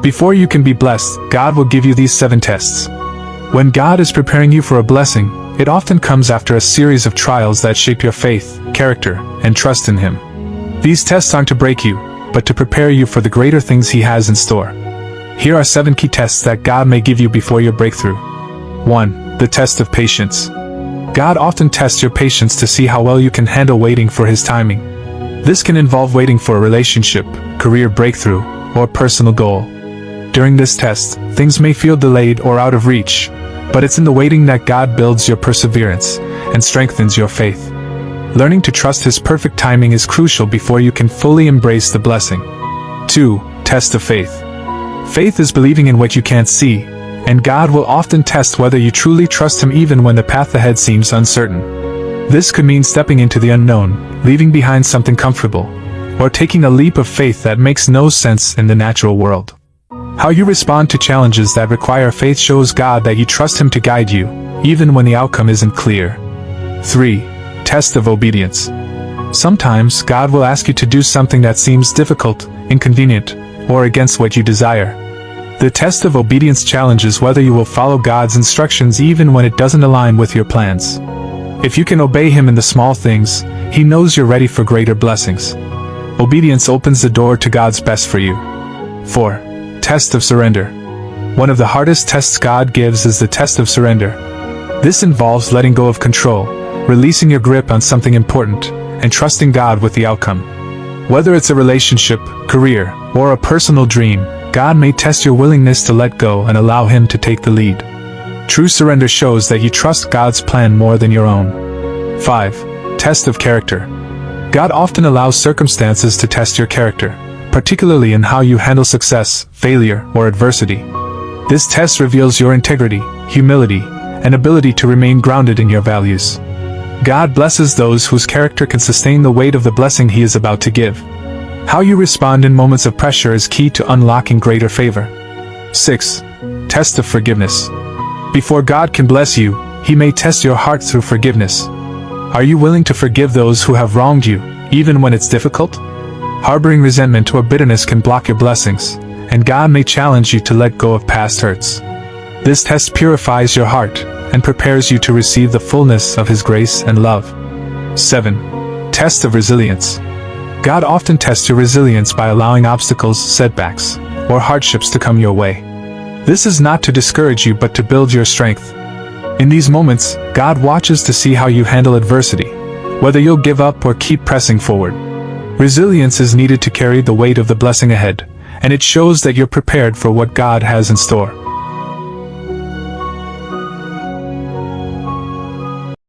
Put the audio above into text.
Before you can be blessed, God will give you these 7 tests. When God is preparing you for a blessing, it often comes after a series of trials that shape your faith, character, and trust in Him. These tests aren't to break you, but to prepare you for the greater things He has in store. Here are 7 key tests that God may give you before your breakthrough. 1. The test of patience. God often tests your patience to see how well you can handle waiting for His timing. This can involve waiting for a relationship, career breakthrough, or personal goal. During this test, things may feel delayed or out of reach, but it's in the waiting that God builds your perseverance and strengthens your faith. Learning to trust His perfect timing is crucial before you can fully embrace the blessing. 2. Test of faith. Faith is believing in what you can't see, and God will often test whether you truly trust Him even when the path ahead seems uncertain. This could mean stepping into the unknown, leaving behind something comfortable, or taking a leap of faith that makes no sense in the natural world. How you respond to challenges that require faith shows God that you trust Him to guide you, even when the outcome isn't clear. 3. Test of obedience. Sometimes God will ask you to do something that seems difficult, inconvenient, or against what you desire. The test of obedience challenges whether you will follow God's instructions even when it doesn't align with your plans. If you can obey Him in the small things, He knows you're ready for greater blessings. Obedience opens the door to God's best for you. 4. Test of surrender. One of the hardest tests God gives is the test of surrender. This involves letting go of control, releasing your grip on something important, and trusting God with the outcome. Whether it's a relationship, career, or a personal dream, God may test your willingness to let go and allow Him to take the lead. True surrender shows that you trust God's plan more than your own. 5. Test of character. God often allows circumstances to test your character, particularly in how you handle success, failure, or adversity. This test reveals your integrity, humility, and ability to remain grounded in your values. God blesses those whose character can sustain the weight of the blessing He is about to give. How you respond in moments of pressure is key to unlocking greater favor. 6. Test of forgiveness. Before God can bless you, He may test your heart through forgiveness. Are you willing to forgive those who have wronged you, even when it's difficult? Harboring resentment or bitterness can block your blessings, and God may challenge you to let go of past hurts. This test purifies your heart and prepares you to receive the fullness of His grace and love. 7. Test of resilience. God often tests your resilience by allowing obstacles, setbacks, or hardships to come your way. This is not to discourage you but to build your strength. In these moments, God watches to see how you handle adversity, whether you'll give up or keep pressing forward. Resilience is needed to carry the weight of the blessing ahead, and it shows that you're prepared for what God has in store.